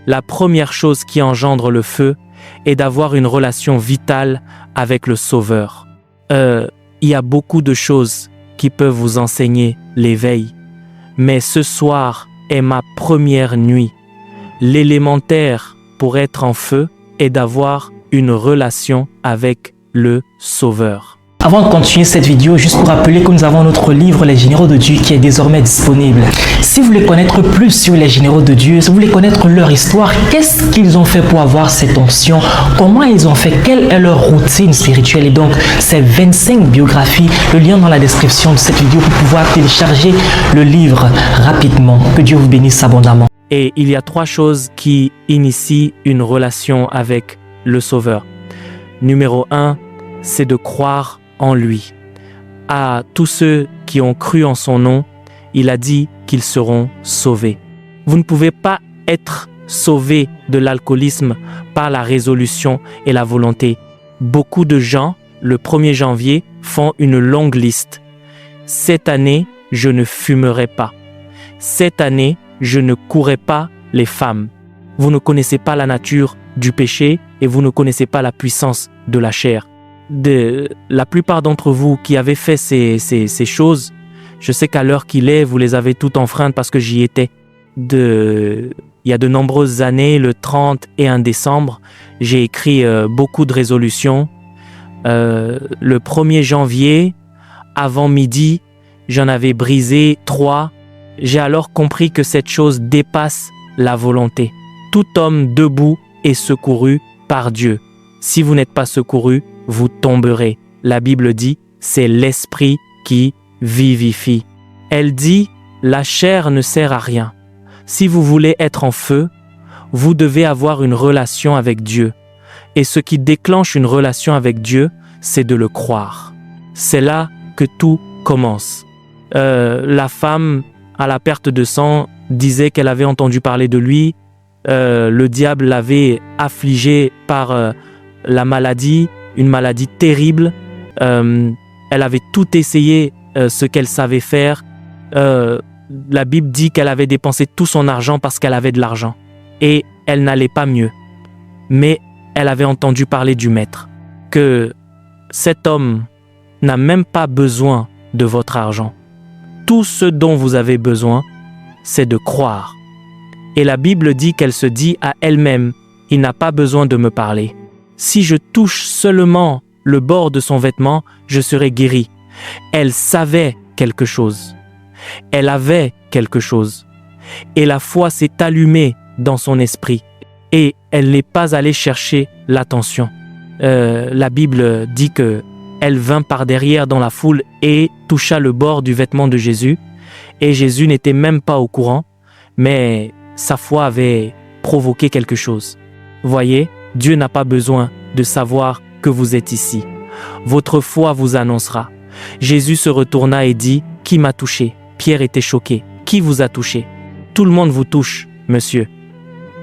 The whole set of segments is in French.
la première chose qui engendre le feu est d'avoir une relation vitale avec le Sauveur. Il y a beaucoup de choses qui peuvent vous enseigner l'éveil, mais ce soir est ma première nuit. L'élémentaire pour être en feu est d'avoir une relation avec le Sauveur. Avant de continuer cette vidéo, juste pour rappeler que nous avons notre livre Les Généraux de Dieu qui est désormais disponible. Si vous voulez connaître plus sur les Généraux de Dieu, si vous voulez connaître leur histoire, qu'est-ce qu'ils ont fait pour avoir cette onction, comment ils ont fait, quelle est leur routine spirituelle, et donc ces 25 biographies, le lien dans la description de cette vidéo pour pouvoir télécharger le livre rapidement. Que Dieu vous bénisse abondamment. Et il y a 3 choses qui initient une relation avec le Sauveur. Numéro 1, c'est de croire en lui. À tous ceux qui ont cru en son nom, il a dit qu'ils seront sauvés. Vous ne pouvez pas être sauvé de l'alcoolisme par la résolution et la volonté. Beaucoup de gens, le 1er janvier, font une longue liste. Cette année, je ne fumerai pas. Cette année, je ne courrai pas les femmes. Vous ne connaissez pas la nature du péché et vous ne connaissez pas la puissance de la chair. La plupart d'entre vous qui avez fait ces choses, je sais qu'à l'heure qu'il est, vous les avez toutes enfreintes parce que j'y étais. Il y a de nombreuses années, le 31 décembre, j'ai écrit beaucoup de résolutions. Le 1er janvier, avant midi, j'en avais brisé 3. J'ai alors compris que cette chose dépasse la volonté. Tout homme debout est secouru par Dieu. Si vous n'êtes pas secouru, vous tomberez. La Bible dit, c'est l'esprit qui vivifie. Elle dit, la chair ne sert à rien. Si vous voulez être en feu, vous devez avoir une relation avec Dieu. Et ce qui déclenche une relation avec Dieu, c'est de le croire. C'est là que tout commence. La femme à la perte de sang disait qu'elle avait entendu parler de lui. Le diable l'avait affligée par la maladie, une maladie terrible. Elle avait tout essayé, ce qu'elle savait faire. La Bible dit qu'elle avait dépensé tout son argent parce qu'elle avait de l'argent. Et elle n'allait pas mieux. Mais elle avait entendu parler du Maître. Que cet homme n'a même pas besoin de votre argent. Tout ce dont vous avez besoin, c'est de croire. Et la Bible dit qu'elle se dit à elle-même, il n'a pas besoin de me parler. Si je touche seulement le bord de son vêtement, je serai guéri. Elle savait quelque chose. Elle avait quelque chose. Et la foi s'est allumée dans son esprit. Et elle n'est pas allée chercher l'attention. La Bible dit que elle vint par derrière dans la foule et toucha le bord du vêtement de Jésus. Et Jésus n'était même pas au courant, mais sa foi avait provoqué quelque chose. Voyez, Dieu n'a pas besoin de savoir que vous êtes ici. Votre foi vous annoncera. Jésus se retourna et dit, « Qui m'a touché ?» Pierre était choqué. « Qui vous a touché ?»« Tout le monde vous touche, monsieur. »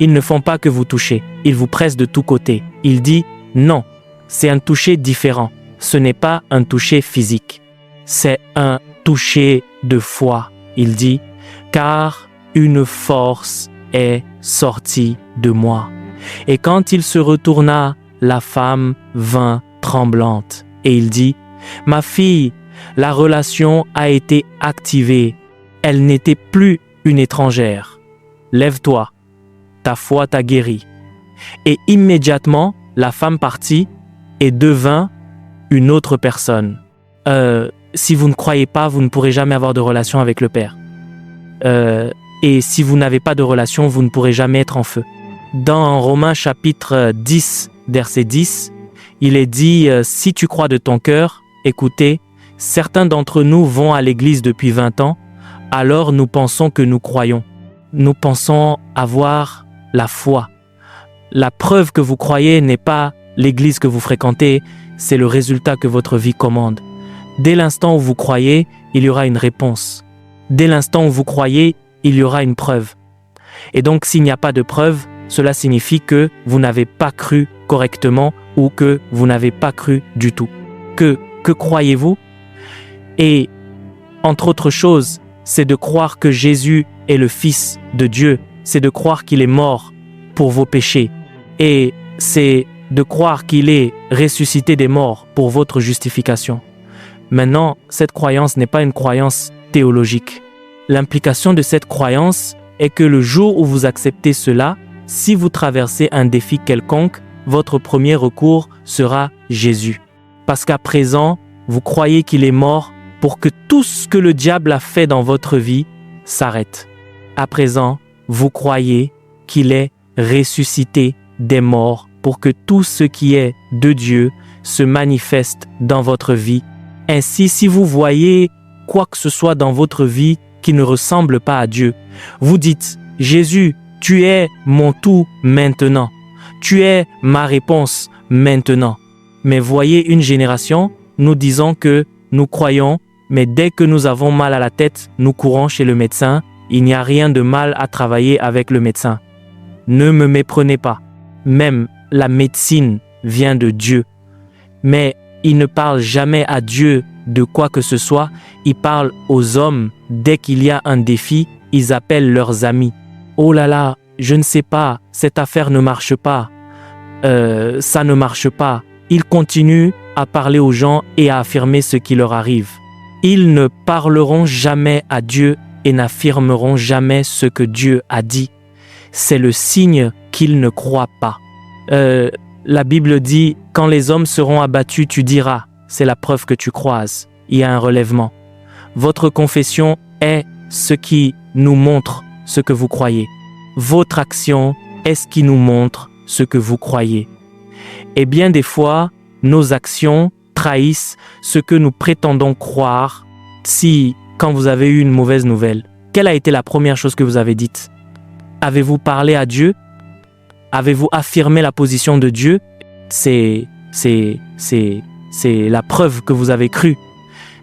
Ils ne font pas que vous toucher, ils vous pressent de tous côtés. Il dit, « Non, c'est un toucher différent. Ce n'est pas un toucher physique. C'est un toucher de foi. » Il dit, « Car une force est sortie de moi. » Et quand il se retourna, la femme vint tremblante. Et il dit, « Ma fille, la relation a été activée. Elle n'était plus une étrangère. Lève-toi, ta foi t'a guéri. » Et immédiatement, la femme partit et devint une autre personne. Si vous ne croyez pas, vous ne pourrez jamais avoir de relation avec le Père. Et si vous n'avez pas de relation, vous ne pourrez jamais être en feu. Dans Romains chapitre 10, verset 10, il est dit « Si tu crois de ton cœur, écoutez, certains d'entre nous vont à l'église depuis 20 ans, alors nous pensons que nous croyons. Nous pensons avoir la foi. La preuve que vous croyez n'est pas l'église que vous fréquentez, c'est le résultat que votre vie commande. Dès l'instant où vous croyez, il y aura une réponse. Dès l'instant où vous croyez, il y aura une preuve. Et donc, s'il n'y a pas de preuve, cela signifie que vous n'avez pas cru correctement ou que vous n'avez pas cru du tout. Que croyez-vous? Et, entre autres choses, c'est de croire que Jésus est le Fils de Dieu. C'est de croire qu'il est mort pour vos péchés. Et c'est de croire qu'il est ressuscité des morts pour votre justification. Maintenant, cette croyance n'est pas une croyance théologique. L'implication de cette croyance est que le jour où vous acceptez cela, si vous traversez un défi quelconque, votre premier recours sera Jésus. Parce qu'à présent, vous croyez qu'il est mort pour que tout ce que le diable a fait dans votre vie s'arrête. À présent, vous croyez qu'il est ressuscité des morts pour que tout ce qui est de Dieu se manifeste dans votre vie. Ainsi, si vous voyez quoi que ce soit dans votre vie qui ne ressemble pas à Dieu, vous dites, Jésus, tu es mon tout maintenant. Tu es ma réponse maintenant. Mais voyez une génération, nous disons que nous croyons, mais dès que nous avons mal à la tête, nous courons chez le médecin. Il n'y a rien de mal à travailler avec le médecin. Ne me méprenez pas. Même la médecine vient de Dieu. Mais il ne parle jamais à Dieu de quoi que ce soit. Il parle aux hommes. Dès qu'il y a un défi, ils appellent leurs amis. Oh là là, je ne sais pas, cette affaire ne marche pas. Ça ne marche pas. Ils continuent à parler aux gens et à affirmer ce qui leur arrive. Ils ne parleront jamais à Dieu et n'affirmeront jamais ce que Dieu a dit. C'est le signe qu'ils ne croient pas. La Bible dit, quand les hommes seront abattus, tu diras, c'est la preuve que tu croises. Il y a un relèvement. Votre confession est ce qui nous montre ce que vous croyez. Votre action est ce qui nous montre ce que vous croyez. Et bien des fois, nos actions trahissent ce que nous prétendons croire. Si, quand vous avez eu une mauvaise nouvelle, quelle a été la première chose que vous avez dite? Avez-vous parlé à Dieu? Avez-vous affirmé la position de Dieu? C'est la preuve que vous avez cru.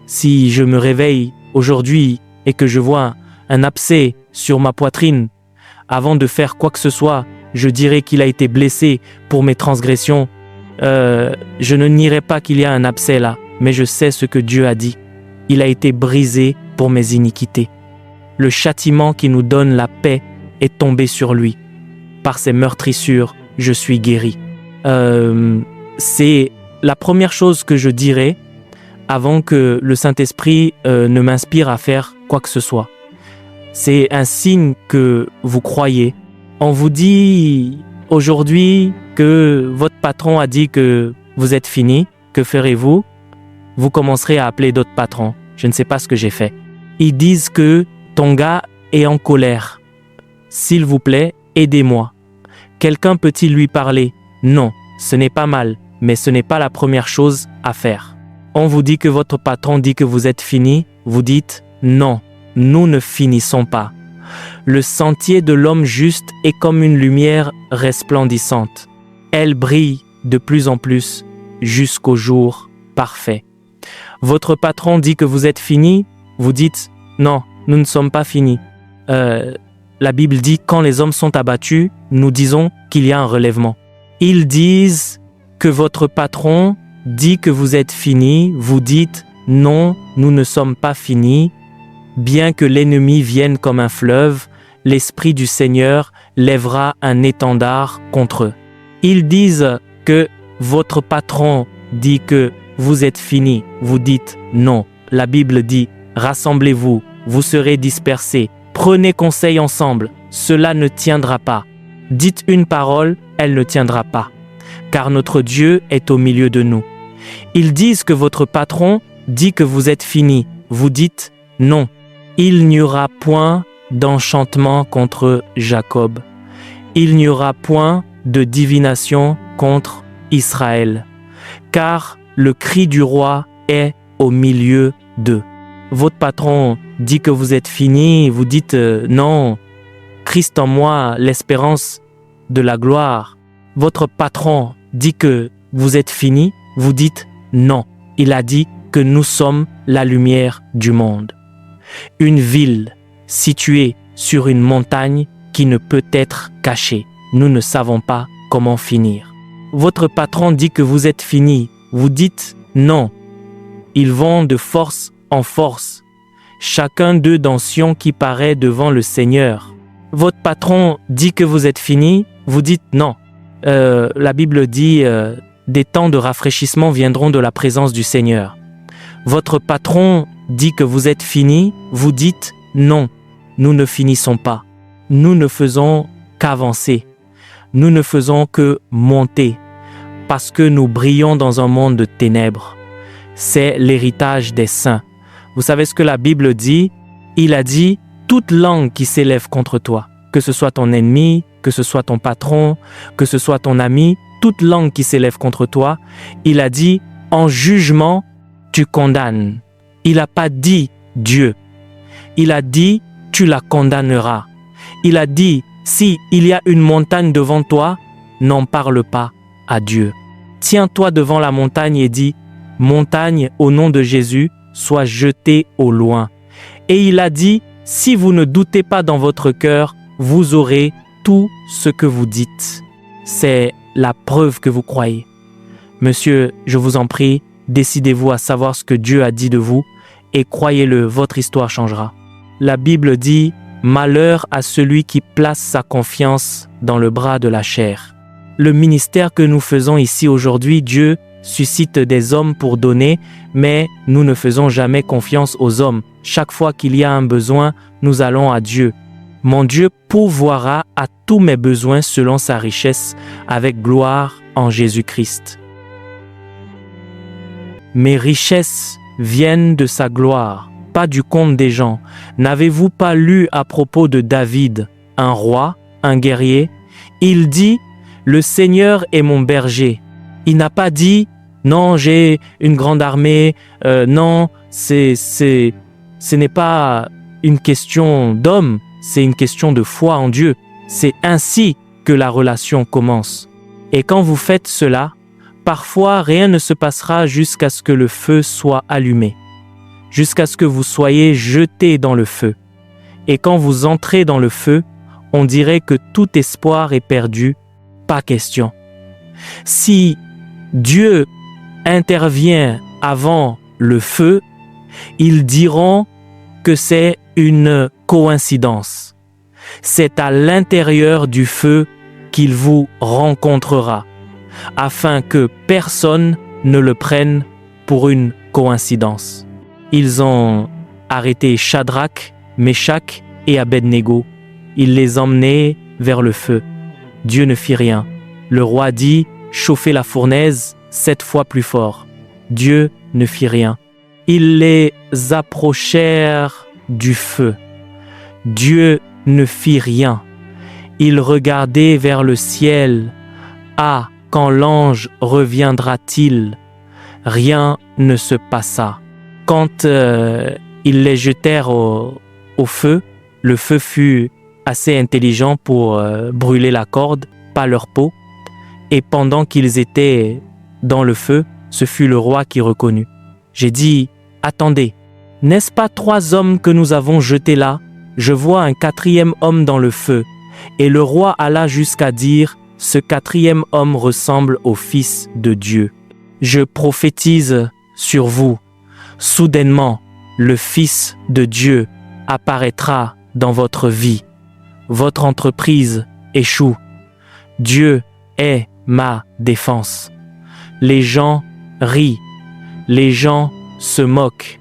Si je me réveille aujourd'hui et que je vois un abcès sur ma poitrine, avant de faire quoi que ce soit, je dirais qu'il a été blessé pour mes transgressions. Je ne nierai pas qu'il y a un abcès là, mais je sais ce que Dieu a dit. Il a été brisé pour mes iniquités. Le châtiment qui nous donne la paix est tombé sur lui. Par ses meurtrissures, je suis guéri. C'est la première chose que je dirais avant que le Saint-Esprit ne m'inspire à faire quoi que ce soit. C'est un signe que vous croyez. On vous dit aujourd'hui que votre patron a dit que vous êtes fini. Que ferez-vous? Vous commencerez à appeler d'autres patrons. Je ne sais pas ce que j'ai fait. Ils disent que ton gars est en colère. S'il vous plaît, aidez-moi. Quelqu'un peut-il lui parler? Non, ce n'est pas mal, mais ce n'est pas la première chose à faire. On vous dit que votre patron dit que vous êtes fini. Vous dites non, nous ne finissons pas. Le sentier de l'homme juste est comme une lumière resplendissante. Elle brille de plus en plus jusqu'au jour parfait. Votre patron dit que vous êtes fini. Vous dites non, nous ne sommes pas finis. La Bible dit quand les hommes sont abattus, nous disons qu'il y a un relèvement. Ils disent que votre patron dit que vous êtes fini. Vous dites non, nous ne sommes pas finis. Bien que l'ennemi vienne comme un fleuve, l'Esprit du Seigneur lèvera un étendard contre eux. Ils disent que votre patron dit que vous êtes fini. Vous dites non. La Bible dit rassemblez-vous, vous serez dispersés. Prenez conseil ensemble, cela ne tiendra pas. Dites une parole, elle ne tiendra pas. Car notre Dieu est au milieu de nous. Ils disent que votre patron dit que vous êtes fini. Vous dites non. Il n'y aura point d'enchantement contre Jacob. Il n'y aura point de divination contre Israël. Car le cri du roi est au milieu d'eux. Votre patron dit que vous êtes fini, vous dites non, Christ en moi, l'espérance de la gloire. Votre patron dit que vous êtes fini, vous dites non. Il a dit que nous sommes la lumière du monde. Une ville située sur une montagne qui ne peut être cachée. Nous ne savons pas comment finir. Votre patron dit que vous êtes fini, vous dites non. Ils vont de force en force, chacun d'eux dans Sion qui paraît devant le Seigneur. Votre patron dit que vous êtes fini, Vous dites non. La Bible dit des temps de rafraîchissement viendront de la présence du Seigneur. Votre patron dit que vous êtes fini, vous dites non, nous ne finissons pas. Nous ne faisons qu'avancer. Nous ne faisons que monter parce que nous brillons dans un monde de ténèbres. C'est l'héritage des saints. Vous savez ce que la Bible dit? Il a dit toute langue qui s'élève contre toi, que ce soit ton ennemi, que ce soit ton patron, que ce soit ton ami, toute langue qui s'élève contre toi, il a dit en jugement, tu condamnes. Il n'a pas dit Dieu. Il a dit tu la condamneras. Il a dit si il y a une montagne devant toi, n'en parle pas à Dieu. Tiens-toi devant la montagne et dis montagne, au nom de Jésus, sois jetée au loin. Et il a dit si vous ne doutez pas dans votre cœur, vous aurez tout ce que vous dites. C'est la preuve que vous croyez. Monsieur, je vous en prie, décidez-vous à savoir ce que Dieu a dit de vous et croyez-le, votre histoire changera. La Bible dit « Malheur à celui qui place sa confiance dans le bras de la chair ». Le ministère que nous faisons ici aujourd'hui, Dieu suscite des hommes pour donner, mais nous ne faisons jamais confiance aux hommes. Chaque fois qu'il y a un besoin, nous allons à Dieu. Mon Dieu pourvoira à tous mes besoins selon sa richesse, avec gloire en Jésus-Christ. Mes richesses viennent de sa gloire, pas du compte des gens. N'avez-vous pas lu à propos de David, un roi, un guerrier? Il dit, le Seigneur est mon berger. Il n'a pas dit, non, j'ai une grande armée, non, ce n'est pas une question d'homme, c'est une question de foi en Dieu. C'est ainsi que la relation commence. Et quand vous faites cela, parfois rien ne se passera jusqu'à ce que le feu soit allumé, jusqu'à ce que vous soyez jetés dans le feu. Et quand vous entrez dans le feu, on dirait que tout espoir est perdu, pas question. Si Dieu intervient avant le feu, ils diront que c'est une coïncidence. C'est à l'intérieur du feu qu'il vous rencontrera, afin que personne ne le prenne pour une coïncidence. Ils ont arrêté Shadrach, Meshach et Abednego. Ils les emmenaient vers le feu. Dieu ne fit rien. Le roi dit « Chauffez la fournaise 7 fois plus fort ». Dieu ne fit rien. Ils les approchèrent du feu. Dieu ne fit rien. Ils regardaient vers le ciel. Ah, quand l'ange reviendra-t-il? Rien ne se passa. Quand ils les jetèrent au feu, le feu fut assez intelligent pour brûler la corde, pas leur peau. Et pendant qu'ils étaient dans le feu, ce fut le roi qui reconnut. J'ai dit, attendez, n'est-ce pas 3 hommes que nous avons jetés là? Je vois un 4e homme dans le feu. Et le roi alla jusqu'à dire, ce 4e homme ressemble au Fils de Dieu. Je prophétise sur vous. Soudainement, le Fils de Dieu apparaîtra dans votre vie. Votre entreprise échoue. Dieu est ma défense. Les gens rient. Les gens se moquent.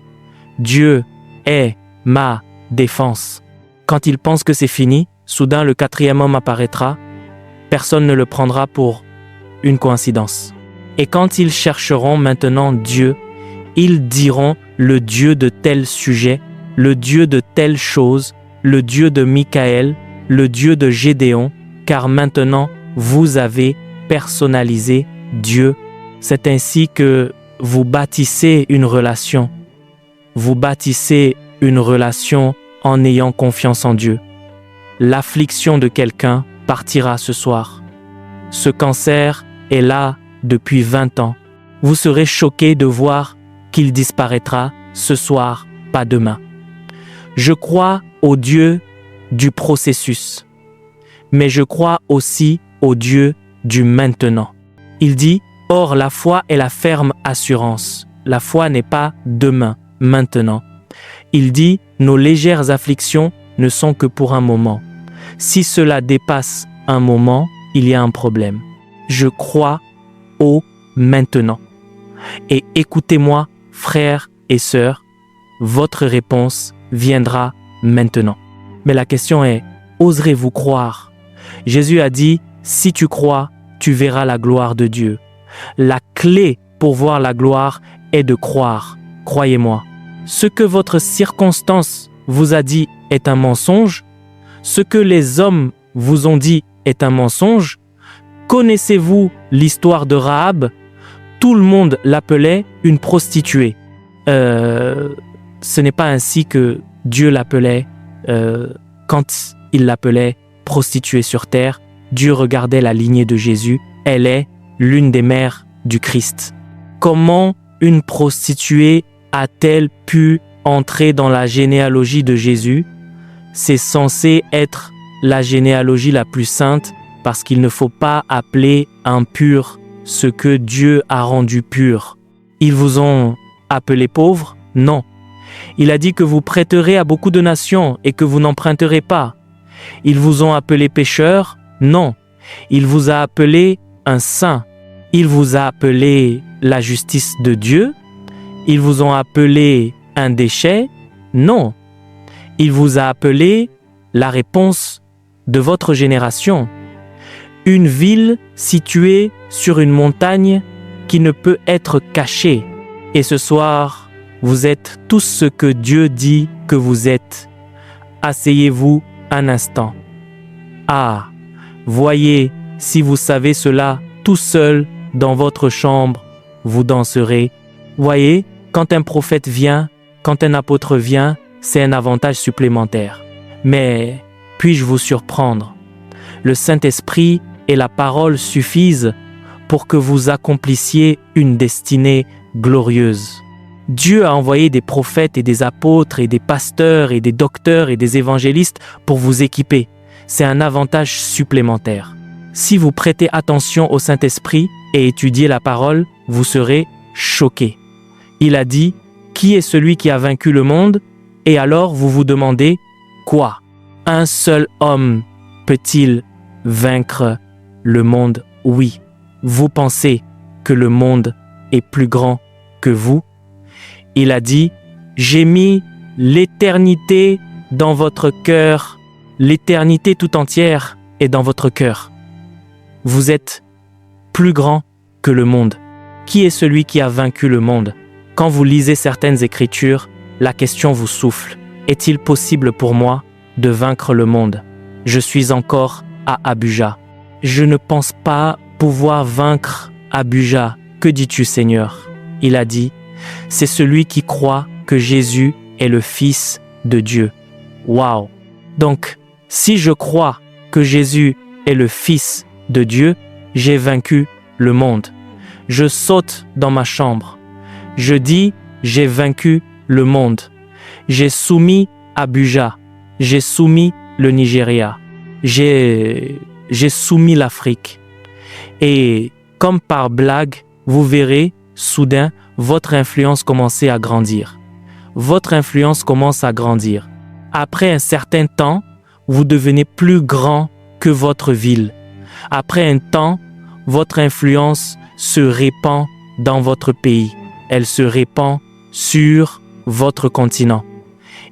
Dieu est ma défense. Quand ils pensent que c'est fini, soudain le 4e homme apparaîtra. Personne ne le prendra pour une coïncidence. Et quand ils chercheront maintenant Dieu, ils diront le Dieu de tel sujet, le Dieu de telle chose, le Dieu de Michaël, le Dieu de Gédéon, car maintenant vous avez personnalisé Dieu. C'est ainsi que vous bâtissez une relation. Vous bâtissez une relation en ayant confiance en Dieu. L'affliction de quelqu'un partira ce soir. Ce cancer est là depuis 20 ans. Vous serez choqué de voir qu'il disparaîtra ce soir, pas demain. Je crois au Dieu du processus, mais je crois aussi au Dieu du maintenant. Il dit, or la foi est la ferme assurance. La foi n'est pas demain, maintenant. Il dit, nos légères afflictions ne sont que pour un moment. Si cela dépasse un moment, il y a un problème. Je crois au maintenant. Et écoutez-moi, frères et sœurs, votre réponse viendra maintenant. Mais la question est, oserez-vous croire? Jésus a dit, si tu crois, tu verras la gloire de Dieu. La clé pour voir la gloire est de croire. Croyez-moi. Ce que votre circonstance vous a dit est un mensonge. Ce que les hommes vous ont dit est un mensonge. Connaissez-vous l'histoire de Rahab? Tout le monde l'appelait une prostituée. Ce n'est pas ainsi que Dieu l'appelait quand il l'appelait prostituée sur terre. Dieu regardait la lignée de Jésus. Elle est l'une des mères du Christ. Comment une prostituée a-t-elle pu entrer dans la généalogie de Jésus? C'est censé être la généalogie la plus sainte parce qu'il ne faut pas appeler impur ce que Dieu a rendu pur. Ils vous ont appelé pauvres? Non. Il a dit que vous prêterez à beaucoup de nations et que vous n'emprunterez pas. Ils vous ont appelé pécheurs? Non. Il vous a appelé un saint. Il vous a appelé la justice de Dieu? Ils vous ont appelé un déchet? Non. Il vous a appelé la réponse de votre génération. Une ville située sur une montagne qui ne peut être cachée. Et ce soir, vous êtes tous ce que Dieu dit que vous êtes. Asseyez-vous un instant. Ah, voyez, si vous savez cela tout seul dans votre chambre, vous danserez. Voyez, quand un prophète vient, quand un apôtre vient, c'est un avantage supplémentaire. Mais puis-je vous surprendre? Le Saint-Esprit et la parole suffisent pour que vous accomplissiez une destinée glorieuse. Dieu a envoyé des prophètes et des apôtres et des pasteurs et des docteurs et des évangélistes pour vous équiper. C'est un avantage supplémentaire. Si vous prêtez attention au Saint-Esprit et étudiez la parole, vous serez choqués. Il a dit, qui est celui qui a vaincu le monde? Et alors vous vous demandez, quoi? Un seul homme peut-il vaincre le monde? Oui. Vous pensez que le monde est plus grand que vous? Il a dit, j'ai mis l'éternité dans votre cœur. L'éternité tout entière est dans votre cœur. Vous êtes plus grand que le monde. Qui est celui qui a vaincu le monde? Quand vous lisez certaines écritures, la question vous souffle. Est-il possible pour moi de vaincre le monde? Je suis encore à Abuja. Je ne pense pas pouvoir vaincre Abuja. Que dis-tu, Seigneur? Il a dit, c'est celui qui croit que Jésus est le Fils de Dieu. Waouh! Donc, si je crois que Jésus est le Fils de Dieu, j'ai vaincu le monde. Je saute dans ma chambre. Je dis, j'ai vaincu le monde. J'ai soumis Abuja. J'ai soumis le Nigeria. J'ai soumis l'Afrique. Et comme par blague, vous verrez, soudain, votre influence commence à grandir. Votre influence commence à grandir. Après un certain temps, vous devenez plus grand que votre ville. Après un temps, votre influence se répand dans votre pays. Elle se répand sur votre continent.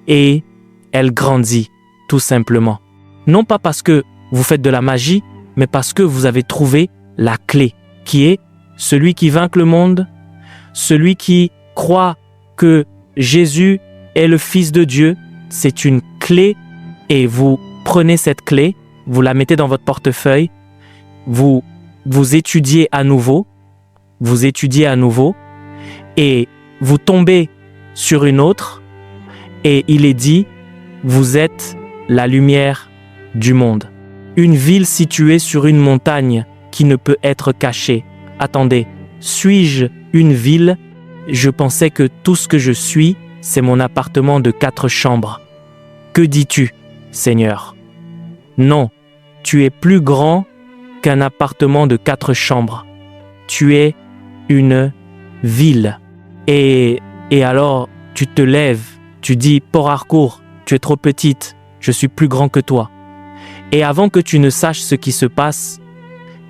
Et elle grandit, tout simplement. Non pas parce que vous faites de la magie, mais parce que vous avez trouvé la clé, qui est celui qui vainc le monde, celui qui croit que Jésus est le Fils de Dieu. C'est une clé et vous prenez cette clé, vous la mettez dans votre portefeuille, vous étudiez à nouveau, et vous tombez sur une autre et il est dit, vous êtes la lumière du monde. Une ville située sur une montagne qui ne peut être cachée. Attendez, suis-je une ville? Je pensais que tout ce que je suis, c'est mon appartement de 4 chambres. Que dis-tu, Seigneur? Non, tu es plus grand qu'un appartement de 4 chambres. Tu es une ville. Et alors, tu te lèves, tu dis, Port Harcourt, tu es trop petite, je suis plus grand que toi. Et avant que tu ne saches ce qui se passe,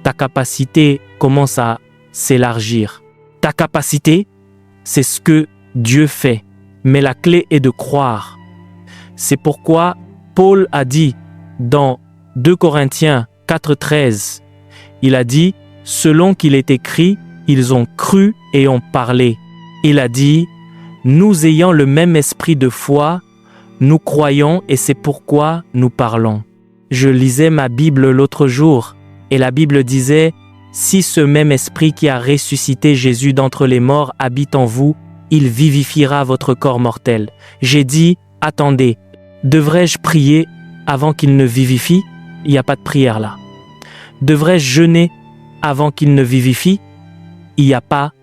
ta capacité commence à s'élargir. Ta capacité, c'est ce que Dieu fait, mais la clé est de croire. C'est pourquoi Paul a dit dans 2 Corinthiens 4,13, il a dit « Selon qu'il est écrit, ils ont cru et ont parlé. » Il a dit « Nous ayant le même esprit de foi, nous croyons et c'est pourquoi nous parlons. » Je lisais ma Bible l'autre jour et la Bible disait « Si ce même esprit qui a ressuscité Jésus d'entre les morts habite en vous, il vivifiera votre corps mortel. » J'ai dit « Attendez, devrais-je prier avant qu'il ne vivifie? Il n'y a pas de prière là. Devrais-je jeûner avant qu'il ne vivifie? Il n'y a pas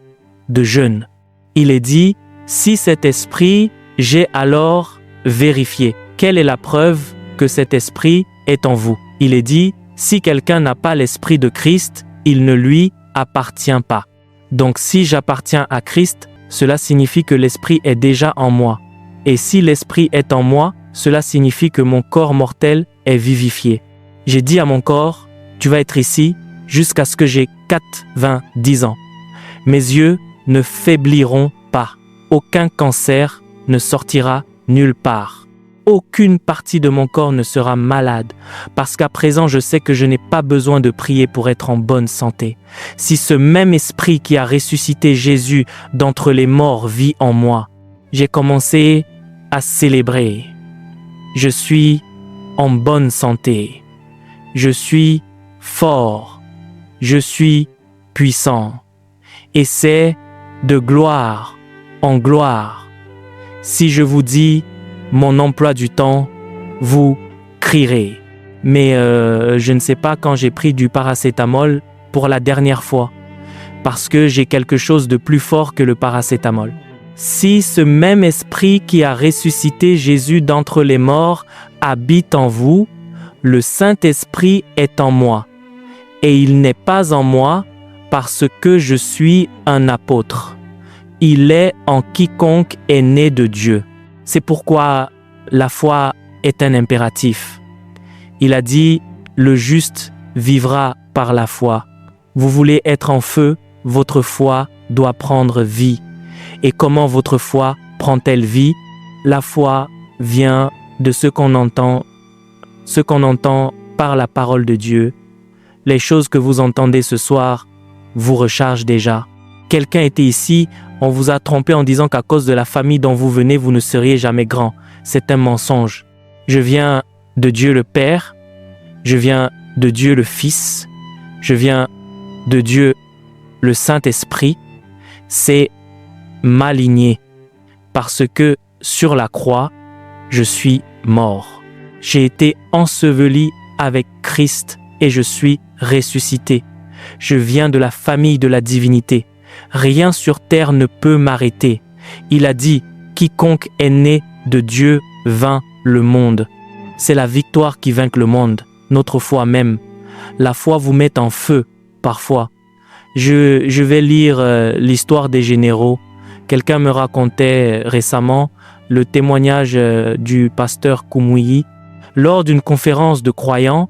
de jeûne. Il est dit « Si cet esprit, j'ai alors vérifié. » Quelle est la preuve que cet esprit est en vous? Il est dit « Si quelqu'un n'a pas l'esprit de Christ, il ne lui appartient pas. » Donc si j'appartiens à Christ, cela signifie que l'esprit est déjà en moi. Et si l'esprit est en moi, cela signifie que mon corps mortel est vivifié. J'ai dit à mon corps, tu vas être ici jusqu'à ce que j'ai 90 ans. Mes yeux ne faibliront pas. Aucun cancer ne sortira nulle part. Aucune partie de mon corps ne sera malade, parce qu'à présent je sais que je n'ai pas besoin de prier pour être en bonne santé. Si ce même esprit qui a ressuscité Jésus d'entre les morts vit en moi, j'ai commencé à célébrer. Je suis en bonne santé. Je suis fort. Je suis puissant. Et c'est de gloire en gloire. Si je vous dis mon emploi du temps, vous crierez. Mais je ne sais pas quand j'ai pris du paracétamol pour la dernière fois, parce que j'ai quelque chose de plus fort que le paracétamol. Si ce même esprit qui a ressuscité Jésus d'entre les morts habite en vous, le Saint-Esprit est en moi. Et il n'est pas en moi parce que je suis un apôtre. Il est en quiconque est né de Dieu. C'est pourquoi la foi est un impératif. Il a dit, le juste vivra par la foi. Vous voulez être en feu, votre foi doit prendre vie. Et comment votre foi prend-elle vie? La foi vient de ce qu'on entend par la parole de Dieu. Les choses que vous entendez ce soir vous rechargent déjà. Quelqu'un était ici, on vous a trompé en disant qu'à cause de la famille dont vous venez, vous ne seriez jamais grand. C'est un mensonge. Je viens de Dieu le Père, je viens de Dieu le Fils, je viens de Dieu le Saint-Esprit. C'est ma lignée, parce que sur la croix, je suis mort. J'ai été enseveli avec Christ et je suis ressuscité. Je viens de la famille de la divinité. Rien sur terre ne peut m'arrêter. Il a dit, quiconque est né de Dieu vainc le monde. C'est la victoire qui vainc le monde, notre foi même. La foi vous met en feu, parfois. Je vais lire l'histoire des généraux. Quelqu'un me racontait récemment le témoignage du pasteur Koumouyi. Lors d'une conférence de croyants,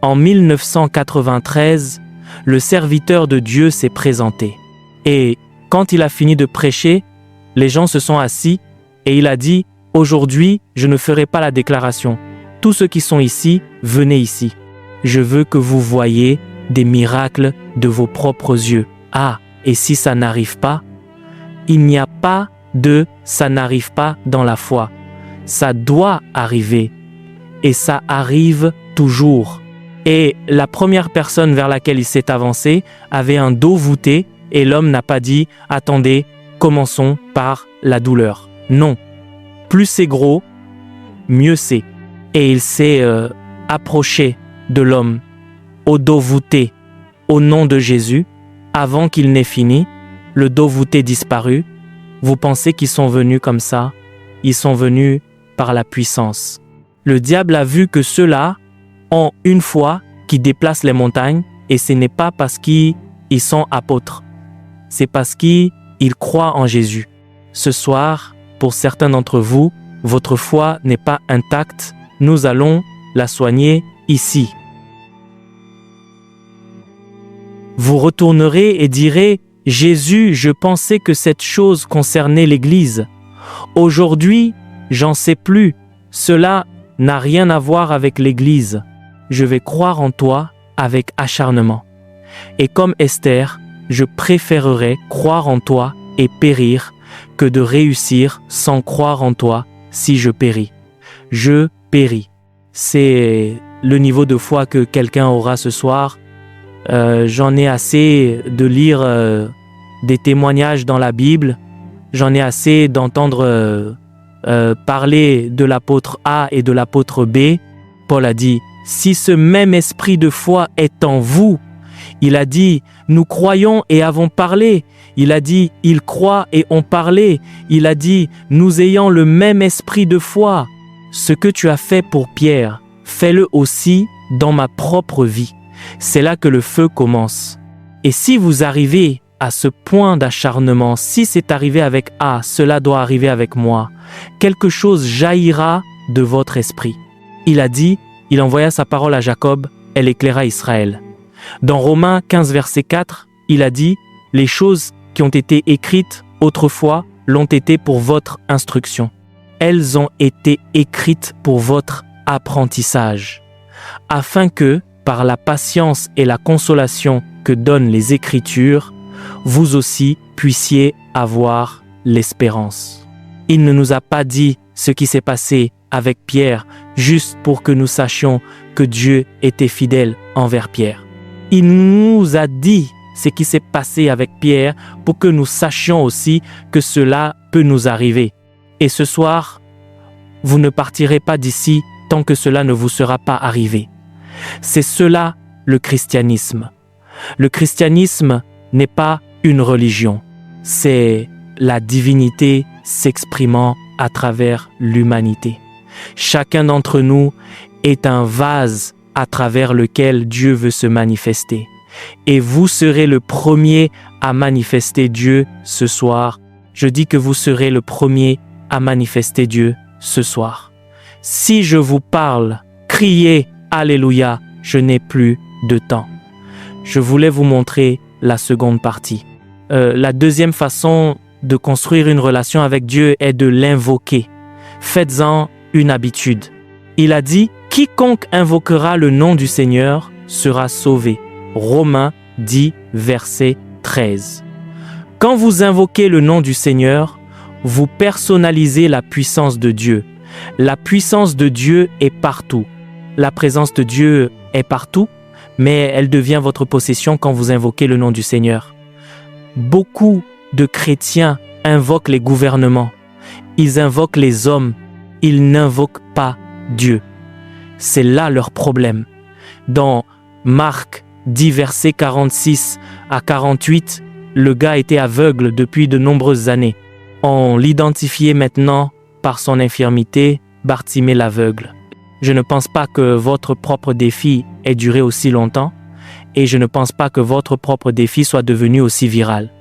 en 1993, le serviteur de Dieu s'est présenté. Et quand il a fini de prêcher, les gens se sont assis et il a dit « Aujourd'hui, je ne ferai pas la déclaration. Tous ceux qui sont ici, venez ici. Je veux que vous voyiez des miracles de vos propres yeux. Ah, et si ça n'arrive pas, il n'y a pas de « ça n'arrive pas » dans la foi. Ça doit arriver. Et ça arrive toujours. Et la première personne vers laquelle il s'est avancé avait un dos voûté et l'homme n'a pas dit « Attendez, commençons par la douleur ». Non. Plus c'est gros, mieux c'est. Et il s'est approché de l'homme, au dos voûté, au nom de Jésus. Avant qu'il n'ait fini, le dos voûté disparut. Vous pensez qu'ils sont venus comme ça? Ils sont venus par la puissance. Le diable a vu que ceux-là ont une foi qui déplace les montagnes et ce n'est pas parce qu'ils sont apôtres. C'est parce qu'ils croient en Jésus. Ce soir, pour certains d'entre vous, votre foi n'est pas intacte. Nous allons la soigner ici. Vous retournerez et direz, « Jésus, je pensais que cette chose concernait l'Église. Aujourd'hui, j'en sais plus. Cela n'a rien à voir avec l'Église. Je vais croire en toi avec acharnement. Et comme Esther, je préférerais croire en toi et périr que de réussir sans croire en toi si je péris. Je péris. » C'est le niveau de foi que quelqu'un aura ce soir. J'en ai assez de lire des témoignages dans la Bible. J'en ai assez d'entendre parler de l'apôtre A et de l'apôtre B. Paul a dit, si ce même esprit de foi est en vous, il a dit, nous croyons et avons parlé. Il a dit, ils croient et ont parlé. Il a dit, nous ayant le même esprit de foi. Ce que tu as fait pour Pierre, fais-le aussi dans ma propre vie. C'est là que le feu commence. Et si vous arrivez à ce point d'acharnement, si c'est arrivé avec A, cela doit arriver avec moi. Quelque chose jaillira de votre esprit. Il a dit, il envoya sa parole à Jacob, elle éclaira Israël. Dans Romains 15, verset 4, il a dit, les choses qui ont été écrites autrefois l'ont été pour votre instruction. Elles ont été écrites pour votre apprentissage, afin que, par la patience et la consolation que donnent les Écritures, vous aussi puissiez avoir l'espérance. Il ne nous a pas dit ce qui s'est passé avec Pierre, juste pour que nous sachions que Dieu était fidèle envers Pierre. Il nous a dit ce qui s'est passé avec Pierre pour que nous sachions aussi que cela peut nous arriver. Et ce soir, vous ne partirez pas d'ici tant que cela ne vous sera pas arrivé. C'est cela le christianisme. Le christianisme n'est pas une religion, c'est la divinité s'exprimant à travers l'humanité. Chacun d'entre nous est un vase à travers lequel Dieu veut se manifester. Et vous serez le premier à manifester Dieu ce soir. Je dis que vous serez le premier à manifester Dieu ce soir. Si je vous parle, criez Alléluia, je n'ai plus de temps. Je voulais vous montrer la seconde partie. La deuxième façon de construire une relation avec Dieu est de l'invoquer. Faites-en une habitude. Il a dit, quiconque invoquera le nom du Seigneur sera sauvé. Romains 10, verset 13. Quand vous invoquez le nom du Seigneur, vous personnalisez la puissance de Dieu. La puissance de Dieu est partout. La présence de Dieu est partout, mais elle devient votre possession quand vous invoquez le nom du Seigneur. Beaucoup de chrétiens invoquent les gouvernements. Ils invoquent les hommes. Ils n'invoquent pas Dieu. C'est là leur problème. Dans Marc 10, versets 46 à 48, le gars était aveugle depuis de nombreuses années. On l'identifiait maintenant par son infirmité, Bartimée l'aveugle. Je ne pense pas que votre propre défi ait duré aussi longtemps et je ne pense pas que votre propre défi soit devenu aussi viral.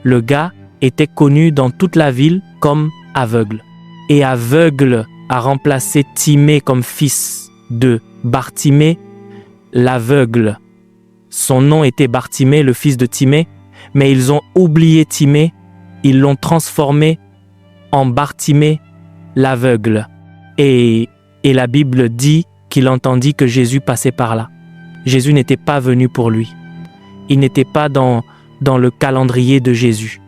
Le gars était connu dans toute la ville comme aveugle. Et aveugle a remplacé Timée comme fils de Bartimée, l'aveugle. Son nom était Bartimée, le fils de Timée, mais ils ont oublié Timée, ils l'ont transformé en Bartimée, l'aveugle. Et la Bible dit qu'il entendit que Jésus passait par là. Jésus n'était pas venu pour lui. Il n'était pas dans le calendrier de Jésus.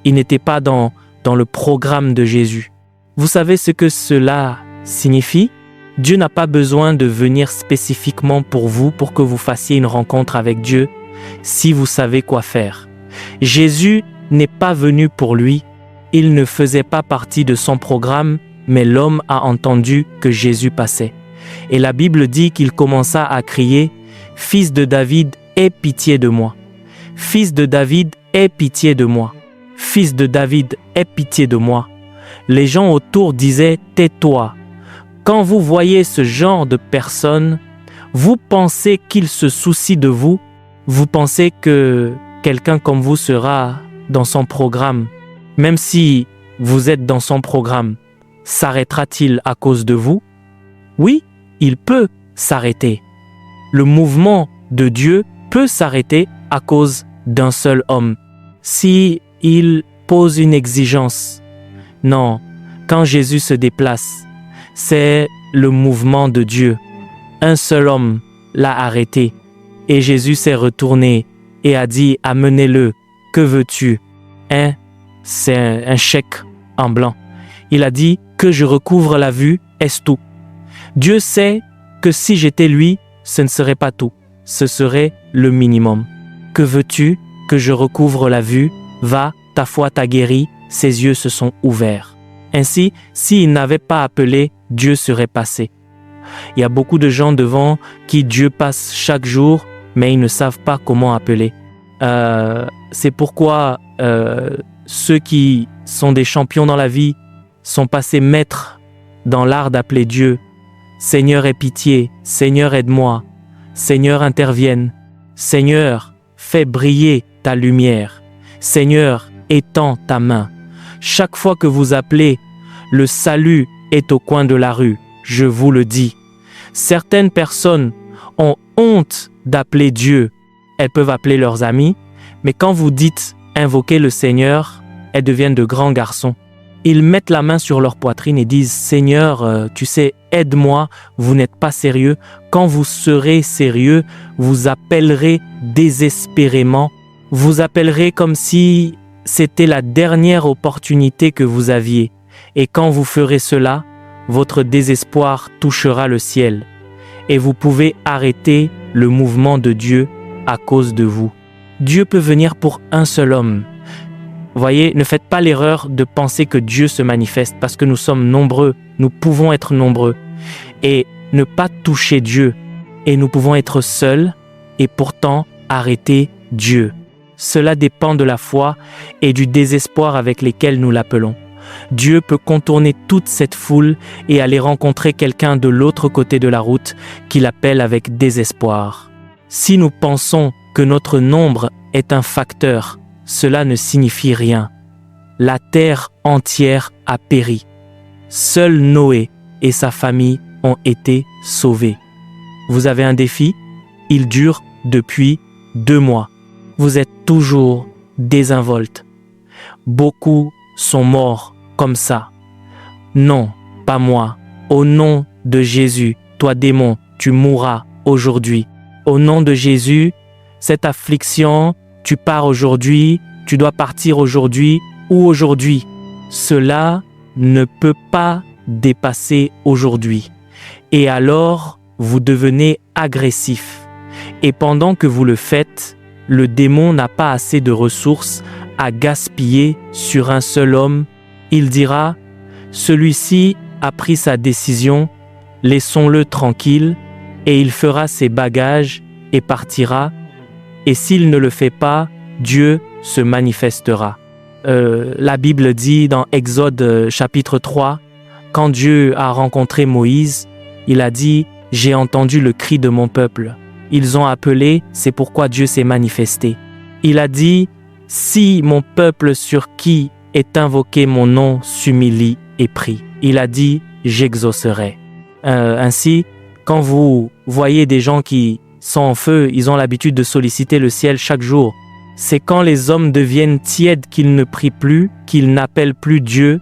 Il n'était pas dans le programme de Jésus. Vous savez ce que cela signifie? Dieu n'a pas besoin de venir spécifiquement pour vous pour que vous fassiez une rencontre avec Dieu si vous savez quoi faire. Jésus n'est pas venu pour lui. Il ne faisait pas partie de son programme, mais l'homme a entendu que Jésus passait. Et la Bible dit qu'il commença à crier « Fils de David, aie pitié de moi. Fils de David, aie pitié de moi. Fils de David, aie pitié de moi. » Les gens autour disaient « Tais-toi. » Quand vous voyez ce genre de personnes, vous pensez qu'il se soucie de vous. Vous pensez que quelqu'un comme vous sera dans son programme. Même si vous êtes dans son programme, s'arrêtera-t-il à cause de vous? Oui, il peut s'arrêter. Le mouvement de Dieu peut s'arrêter à cause d'un seul homme. Si il pose une exigence, non, quand Jésus se déplace, c'est le mouvement de Dieu. Un seul homme l'a arrêté et Jésus s'est retourné et a dit « Amenez-le, que veux-tu » C'est un chèque en blanc. Il a dit « Que je recouvre la vue, est-ce tout ?» Dieu sait que si j'étais lui, ce ne serait pas tout, ce serait le minimum. Que veux-tu? Que je recouvre la vue, va, ta foi t'a guéri, ses yeux se sont ouverts. Ainsi, s'il n'avait pas appelé, Dieu serait passé. Il y a beaucoup de gens devant qui Dieu passe chaque jour, mais ils ne savent pas comment appeler. C'est pourquoi ceux qui sont des champions dans la vie sont passés maîtres dans l'art d'appeler Dieu. Seigneur, aie pitié, Seigneur, aide-moi, Seigneur, intervienne, Seigneur, fais briller ta lumière, Seigneur, étends ta main. Chaque fois que vous appelez, le salut est au coin de la rue, je vous le dis. Certaines personnes ont honte d'appeler Dieu. Elles peuvent appeler leurs amis, mais quand vous dites invoquer le Seigneur, elles deviennent de grands garçons. Ils mettent la main sur leur poitrine et disent « Seigneur, tu sais, aide-moi, vous n'êtes pas sérieux. Quand vous serez sérieux, vous appellerez désespérément. Vous appellerez comme si c'était la dernière opportunité que vous aviez. Et quand vous ferez cela, votre désespoir touchera le ciel. Et vous pouvez arrêter le mouvement de Dieu à cause de vous. Dieu peut venir pour un seul homme. Voyez, ne faites pas l'erreur de penser que Dieu se manifeste parce que nous sommes nombreux, nous pouvons être nombreux et ne pas toucher Dieu. Et nous pouvons être seuls et pourtant arrêter Dieu. Cela dépend de la foi et du désespoir avec lesquels nous l'appelons. Dieu peut contourner toute cette foule et aller rencontrer quelqu'un de l'autre côté de la route qui l'appelle avec désespoir. Si nous pensons que notre nombre est un facteur, cela ne signifie rien. La terre entière a péri. Seul Noé et sa famille ont été sauvés. Vous avez un défi, il dure depuis 2 mois. Vous êtes toujours désinvolte. Beaucoup sont morts comme ça. Non, pas moi. Au nom de Jésus, toi démon, tu mourras aujourd'hui. Au nom de Jésus, cette affliction, tu pars aujourd'hui, tu dois partir aujourd'hui ou aujourd'hui. Cela ne peut pas dépasser aujourd'hui. Et alors, vous devenez agressif. Et pendant que vous le faites, le démon n'a pas assez de ressources à gaspiller sur un seul homme. Il dira, celui-ci a pris sa décision, laissons-le tranquille, et il fera ses bagages et partira. Et s'il ne le fait pas, Dieu se manifestera. La Bible dit dans Exode chapitre 3, quand Dieu a rencontré Moïse, il a dit « J'ai entendu le cri de mon peuple ». Ils ont appelé, c'est pourquoi Dieu s'est manifesté. Il a dit « Si mon peuple sur qui est invoqué mon nom s'humilie et prie ». Il a dit « J'exaucerai ». Ainsi, quand vous voyez des gens qui sont en feu, ils ont l'habitude de solliciter le ciel chaque jour. C'est quand les hommes deviennent tièdes qu'ils ne prient plus, qu'ils n'appellent plus Dieu.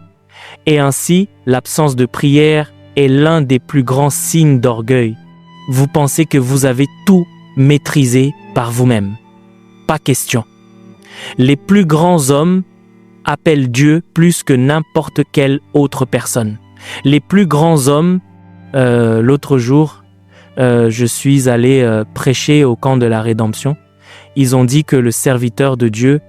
Et ainsi, l'absence de prière est l'un des plus grands signes d'orgueil. Vous pensez que vous avez tout maîtrisé par vous-même. Pas question. Les plus grands hommes appellent Dieu plus que n'importe quelle autre personne. Les plus grands hommes, l'autre jour, je suis allé prêcher au camp de la Rédemption. Ils ont dit que le serviteur de Dieu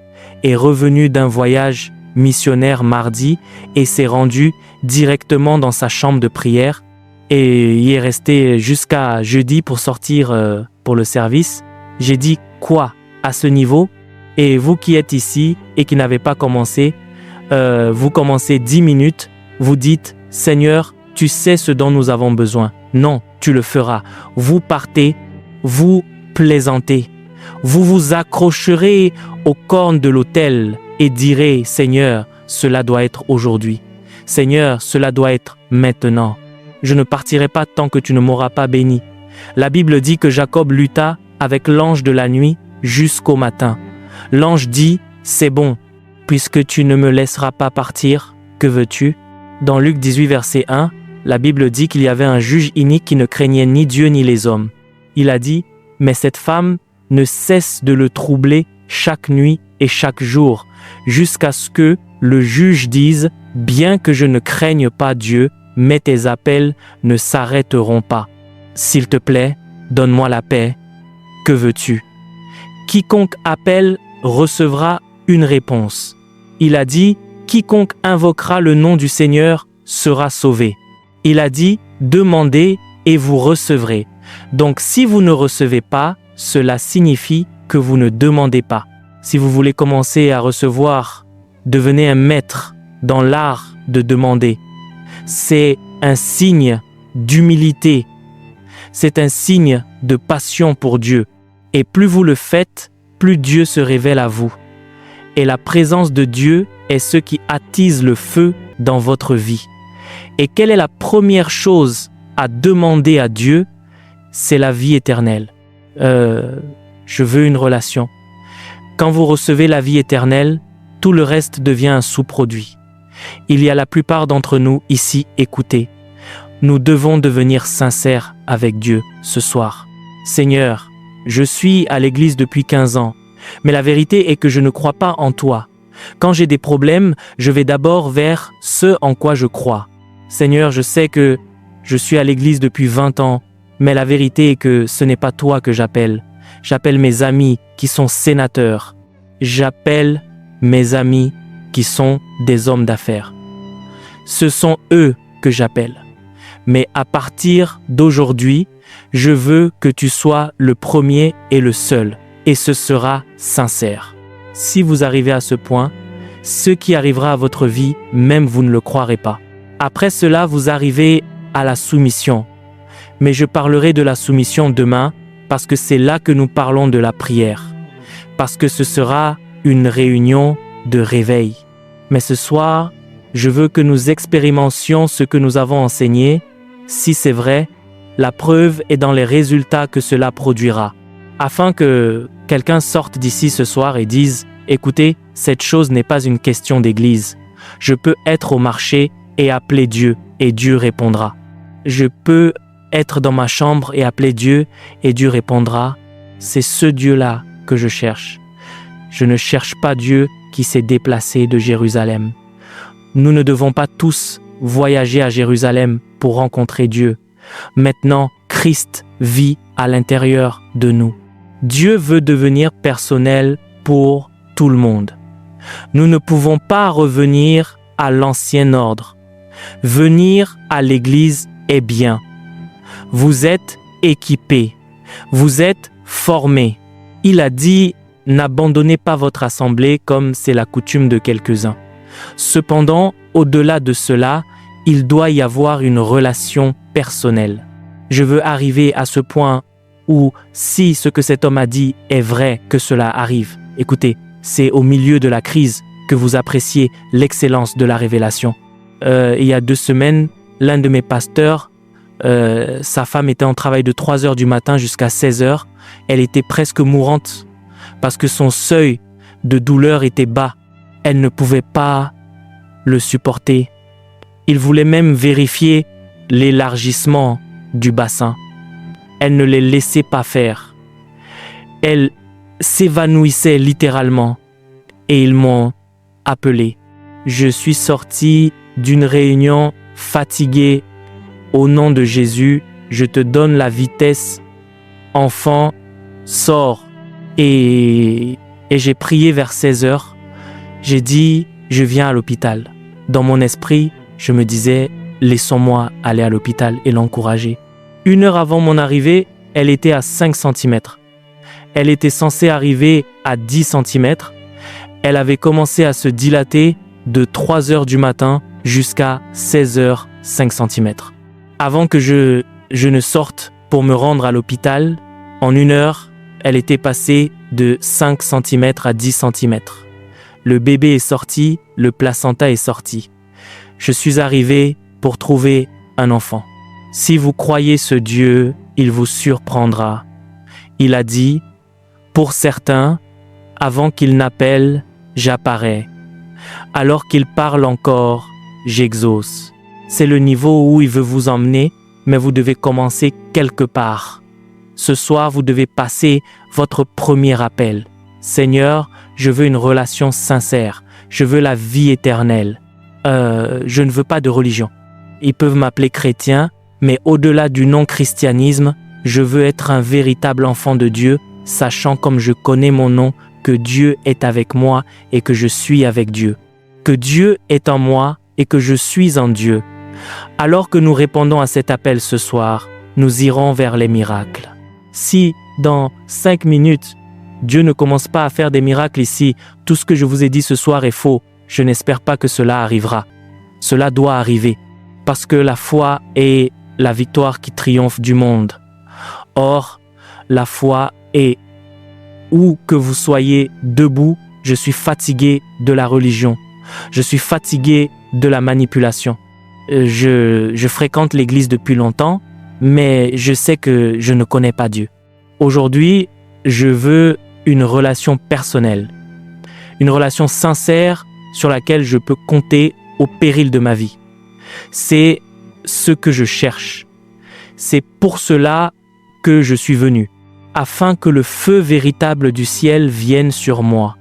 est revenu d'un voyage missionnaire mardi et s'est rendu directement dans sa chambre de prière et il est resté jusqu'à jeudi pour sortir pour le service. J'ai dit quoi à ce niveau? Et vous qui êtes ici et qui n'avez pas commencé, vous commencez 10 minutes, vous dites « Seigneur, tu sais ce dont nous avons besoin ». Non, tu le feras. Vous partez, vous plaisantez. Vous vous accrocherez aux cornes de l'autel et direz « Seigneur, cela doit être aujourd'hui. Seigneur, cela doit être maintenant. Je ne partirai pas tant que tu ne m'auras pas béni. » La Bible dit que Jacob lutta avec l'ange de la nuit jusqu'au matin. L'ange dit, c'est bon, puisque tu ne me laisseras pas partir, que veux-tu? Dans Luc 18, verset 1, la Bible dit qu'il y avait un juge inique qui ne craignait ni Dieu ni les hommes. Il a dit, mais cette femme ne cesse de le troubler chaque nuit et chaque jour, jusqu'à ce que le juge dise, bien que je ne craigne pas Dieu, mais tes appels ne s'arrêteront pas. S'il te plaît, donne-moi la paix. Que veux-tu? Quiconque appelle recevra une réponse. Il a dit, quiconque invoquera le nom du Seigneur sera sauvé. Il a dit, demandez et vous recevrez. Donc si vous ne recevez pas, cela signifie que vous ne demandez pas. Si vous voulez commencer à recevoir, devenez un maître dans l'art de demander. C'est un signe d'humilité. C'est un signe de passion pour Dieu. Et plus vous le faites, plus Dieu se révèle à vous. Et la présence de Dieu est ce qui attise le feu dans votre vie. Et quelle est la première chose à demander à Dieu? C'est la vie éternelle. Je veux une relation. Quand vous recevez la vie éternelle, tout le reste devient un sous-produit. Il y a la plupart d'entre nous ici, écoutez. Nous devons devenir sincères avec Dieu ce soir. Seigneur, je suis à l'église depuis 15 ans, mais la vérité est que je ne crois pas en toi. Quand j'ai des problèmes, je vais d'abord vers ce en quoi je crois. Seigneur, je sais que je suis à l'église depuis 20 ans, mais la vérité est que ce n'est pas toi que j'appelle. J'appelle mes amis qui sont sénateurs. J'appelle mes amis qui sont des hommes d'affaires. Ce sont eux que j'appelle. Mais à partir d'aujourd'hui, je veux que tu sois le premier et le seul, et ce sera sincère. Si vous arrivez à ce point, ce qui arrivera à votre vie, même vous ne le croirez pas. Après cela, vous arrivez à la soumission. Mais je parlerai de la soumission demain, parce que c'est là que nous parlons de la prière. Parce que ce sera une réunion de réveil. Mais ce soir, je veux que nous expérimentions ce que nous avons enseigné. Si c'est vrai, la preuve est dans les résultats que cela produira. Afin que quelqu'un sorte d'ici ce soir et dise « Écoutez, cette chose n'est pas une question d'église. Je peux être au marché et appeler Dieu, et Dieu répondra. Je peux être dans ma chambre et appeler Dieu, et Dieu répondra. C'est ce Dieu-là que je cherche. Je ne cherche pas Dieu qui s'est déplacé de Jérusalem. Nous ne devons pas tous voyager à Jérusalem pour rencontrer Dieu. Maintenant, Christ vit à l'intérieur de nous. Dieu veut devenir personnel pour tout le monde. Nous ne pouvons pas revenir à l'ancien ordre. Venir à l'église est bien. Vous êtes équipés. Vous êtes formés. Il a dit « N'abandonnez pas votre assemblée comme c'est la coutume de quelques-uns. » Cependant, au-delà de cela, il doit y avoir une relation personnelle. Je veux arriver à ce point où, si ce que cet homme a dit est vrai, que cela arrive. Écoutez, c'est au milieu de la crise que vous appréciez l'excellence de la révélation. Il y a 2 semaines, l'un de mes pasteurs, sa femme était en travail de 3 heures du matin jusqu'à 16 heures. Elle était presque mourante parce que son seuil de douleur était bas. Elle ne pouvait pas le supporter. Il voulait même vérifier l'élargissement du bassin. Elle ne les laissait pas faire. Elle s'évanouissait littéralement et ils m'ont appelé. Je suis sorti d'une réunion fatigué. Au nom de Jésus, je te donne la vitesse. Enfant, sors. Et j'ai prié vers 16 heures. J'ai dit, je viens à l'hôpital. Dans mon esprit, je me disais, laissons-moi aller à l'hôpital et l'encourager. 1 heure avant mon arrivée, elle était à 5 cm. Elle était censée arriver à 10 cm. Elle avait commencé à se dilater de 3 heures du matin jusqu'à 16 heures 5 cm. Avant que je ne sorte pour me rendre à l'hôpital, en 1 heure, elle était passée de 5 cm à 10 cm. Le bébé est sorti, le placenta est sorti. Je suis arrivé pour trouver un enfant. Si vous croyez ce Dieu, il vous surprendra. Il a dit, Pour certains, avant qu'ils n'appellent, j'apparais. Alors qu'ils parlent encore, j'exauce. C'est le niveau où il veut vous emmener, mais vous devez commencer quelque part. Ce soir, vous devez passer votre premier appel. Seigneur, je veux une relation sincère. Je veux la vie éternelle. Je ne veux pas de religion. Ils peuvent m'appeler chrétien, mais au-delà du non-christianisme, je veux être un véritable enfant de Dieu, sachant comme je connais mon nom, que Dieu est avec moi et que je suis avec Dieu. Que Dieu est en moi et que je suis en Dieu. Alors que nous répondons à cet appel ce soir, nous irons vers les miracles. Si, dans 5 minutes, Dieu ne commence pas à faire des miracles ici, tout ce que je vous ai dit ce soir est faux, je n'espère pas que cela arrivera. Cela doit arriver, parce que la foi est la victoire qui triomphe du monde. Or, la foi est où que vous soyez debout, je suis fatigué de la religion. Je suis fatigué de la manipulation. Je fréquente l'église depuis longtemps, mais je sais que je ne connais pas Dieu. Aujourd'hui, je veux une relation personnelle, une relation sincère sur laquelle je peux compter au péril de ma vie. C'est ce que je cherche. C'est pour cela que je suis venu, afin que le feu véritable du ciel vienne sur moi.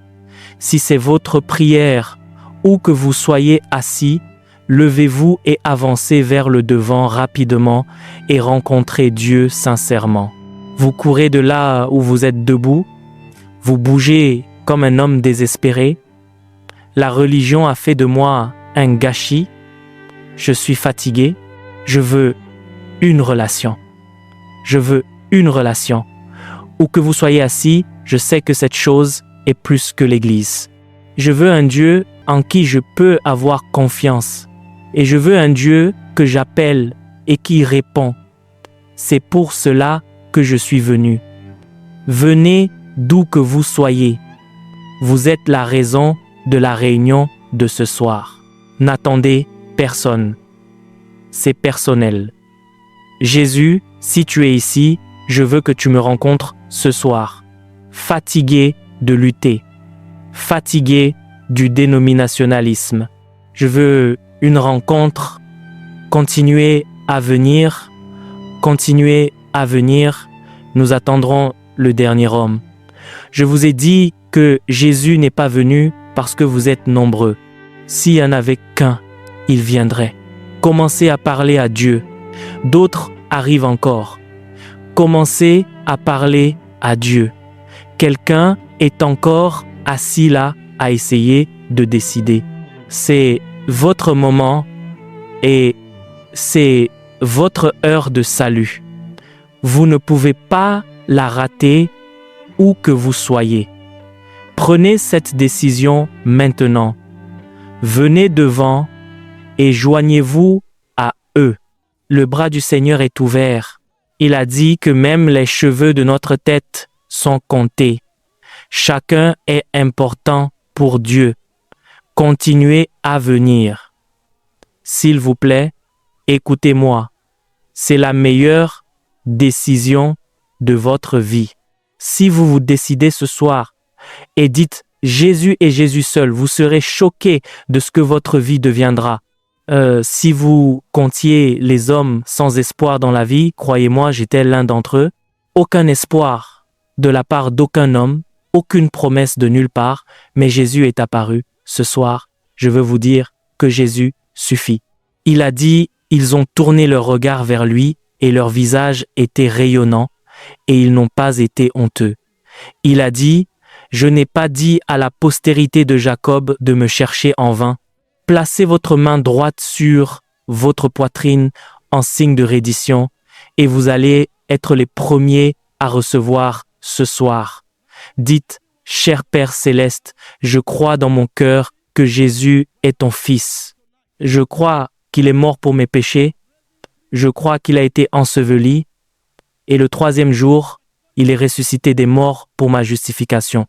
Si c'est votre prière, où que vous soyez assis, levez-vous et avancez vers le devant rapidement et rencontrez Dieu sincèrement. Vous courez de là où vous êtes debout, vous bougez comme un homme désespéré. La religion a fait de moi un gâchis. Je suis fatigué. Je veux une relation. Je veux une relation. Où que vous soyez assis, je sais que cette chose est plus que l'Église. Je veux un Dieu en qui je peux avoir confiance. Et je veux un Dieu que j'appelle et qui répond. C'est pour cela que je suis venu. Venez d'où que vous soyez. Vous êtes la raison de la réunion de ce soir. N'attendez personne. C'est personnel. Jésus, si tu es ici, je veux que tu me rencontres ce soir. Fatigué de lutter. Fatigué du dénominationalisme. Je veux une rencontre. Continuez à venir. Continuez à venir. Nous attendrons le dernier homme. Je vous ai dit que Jésus n'est pas venu parce que vous êtes nombreux. S'il n'y en avait qu'un, il viendrait. Commencez à parler à Dieu. D'autres arrivent encore. Commencez à parler à Dieu. Quelqu'un est encore assis là à essayer de décider. C'est votre moment et c'est votre heure de salut. Vous ne pouvez pas la rater où que vous soyez. Prenez cette décision maintenant. Venez devant et joignez-vous à eux. Le bras du Seigneur est ouvert. Il a dit que même les cheveux de notre tête sont comptés. Chacun est important pour Dieu. Continuez à venir. S'il vous plaît, écoutez-moi. C'est la meilleure décision de votre vie. Si vous vous décidez ce soir et dites Jésus et Jésus seul, vous serez choqués de ce que votre vie deviendra. Si vous comptiez les hommes sans espoir dans la vie, croyez-moi, j'étais l'un d'entre eux. Aucun espoir de la part d'aucun homme, aucune promesse de nulle part, mais Jésus est apparu. Ce soir, je veux vous dire que Jésus suffit. Il a dit, ils ont tourné leur regard vers lui et leur visage était rayonnant et ils n'ont pas été honteux. Il a dit, je n'ai pas dit à la postérité de Jacob de me chercher en vain. Placez votre main droite sur votre poitrine en signe de reddition et vous allez être les premiers à recevoir ce soir. Dites, cher Père céleste, je crois dans mon cœur que Jésus est ton Fils. Je crois qu'il est mort pour mes péchés. Je crois qu'il a été enseveli. Et le 3e jour, il est ressuscité des morts pour ma justification.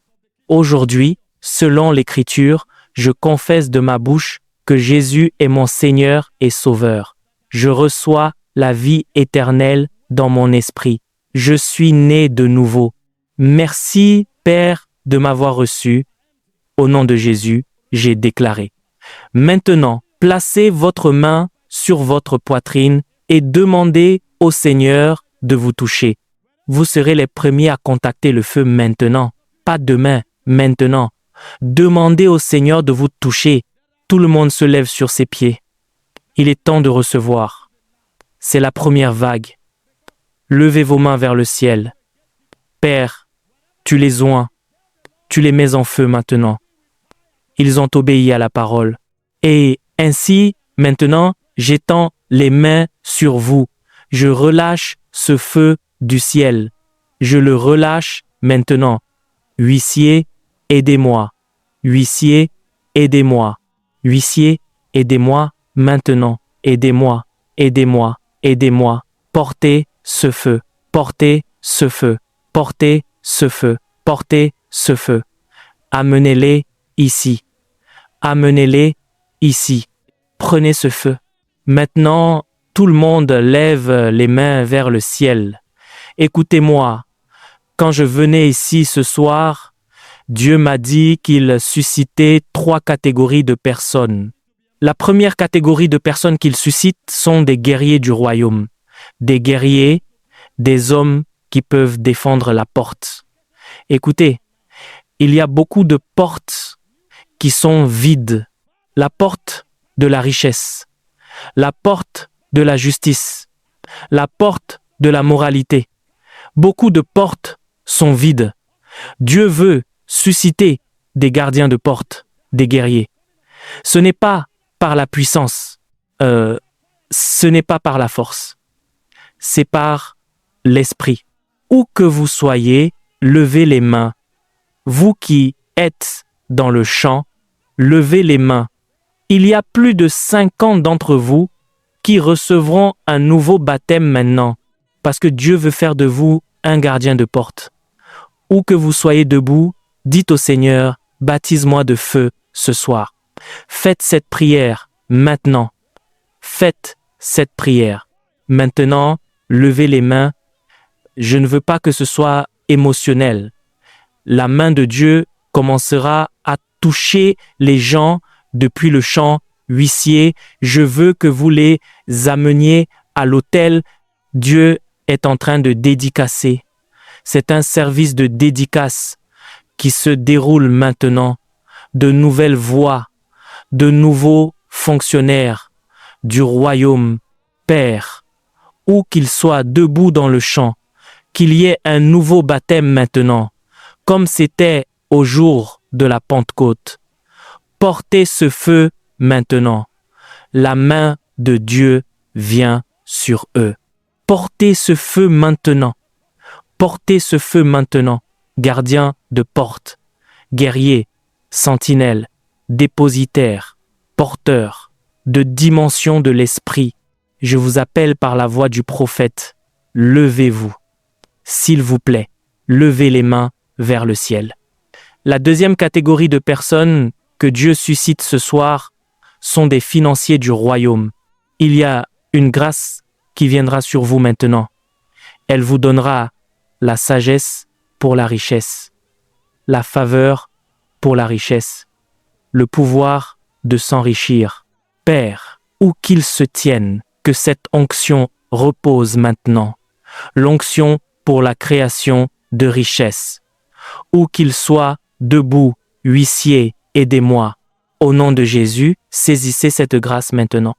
Aujourd'hui, selon l'Écriture, je confesse de ma bouche que Jésus est mon Seigneur et Sauveur. Je reçois la vie éternelle dans mon esprit. Je suis né de nouveau. Merci, Père, de m'avoir reçu. Au nom de Jésus, j'ai déclaré. Maintenant, placez votre main sur votre poitrine et demandez au Seigneur de vous toucher. Vous serez les premiers à contacter le feu maintenant, pas demain, maintenant. Demandez au Seigneur de vous toucher. Tout le monde se lève sur ses pieds. Il est temps de recevoir. C'est la première vague. Levez vos mains vers le ciel. Père, tu les oins, tu les mets en feu maintenant. Ils ont obéi à la parole. Et ainsi, maintenant, j'étends les mains sur vous. Je relâche ce feu du ciel. Je le relâche maintenant. Huissier, aidez-moi. Huissier, aidez-moi. Huissier, aidez-moi maintenant. Aidez-moi, aidez-moi, aidez-moi. Portez ce feu, portez ce feu, portez ce feu, portez ce feu. Amenez-les ici. Amenez-les ici. Prenez ce feu. Maintenant, tout le monde lève les mains vers le ciel. Écoutez-moi. Quand je venais ici ce soir, Dieu m'a dit qu'il suscitait 3 catégories de personnes. La première catégorie de personnes qu'il suscite sont des guerriers du royaume. Des guerriers, des hommes qui peuvent défendre la porte. Écoutez, il y a beaucoup de portes qui sont vides. La porte de la richesse, la porte de la justice, la porte de la moralité. Beaucoup de portes sont vides. Dieu veut susciter des gardiens de porte, des guerriers. Ce n'est pas par la puissance, ce n'est pas par la force. C'est par l'esprit. Où que vous soyez, levez les mains. Vous qui êtes dans le champ, levez les mains. Il y a plus de 50 d'entre vous qui recevront un nouveau baptême maintenant, parce que Dieu veut faire de vous un gardien de porte. Où que vous soyez debout, dites au Seigneur, baptise-moi de feu ce soir. Faites cette prière maintenant. Faites cette prière. Maintenant, levez les mains. Je ne veux pas que ce soit émotionnel. La main de Dieu commencera à toucher les gens depuis le champ. Huissier, je veux que vous les ameniez à l'autel. Dieu est en train de dédicacer. C'est un service de dédicace qui se déroule maintenant. De nouvelles voix, de nouveaux fonctionnaires du royaume. Père, où qu'ils soient debout dans le champ, qu'il y ait un nouveau baptême maintenant, comme c'était au jour de la Pentecôte. Portez ce feu maintenant. La main de Dieu vient sur eux. Portez ce feu maintenant. Portez ce feu maintenant. Gardien de porte, guerrier, sentinelle, dépositaire, porteur, de dimension de l'esprit. Je vous appelle par la voix du prophète. Levez-vous. S'il vous plaît, levez les mains vers le ciel. La deuxième catégorie de personnes que Dieu suscite ce soir sont des financiers du royaume. Il y a une grâce qui viendra sur vous maintenant. Elle vous donnera la sagesse pour la richesse, la faveur pour la richesse, le pouvoir de s'enrichir. Père, où qu'ils se tiennent, que cette onction repose maintenant. L'onction pour la création de richesses. Où qu'ils soient debout, huissier, aidez-moi. Au nom de Jésus, saisissez cette grâce maintenant.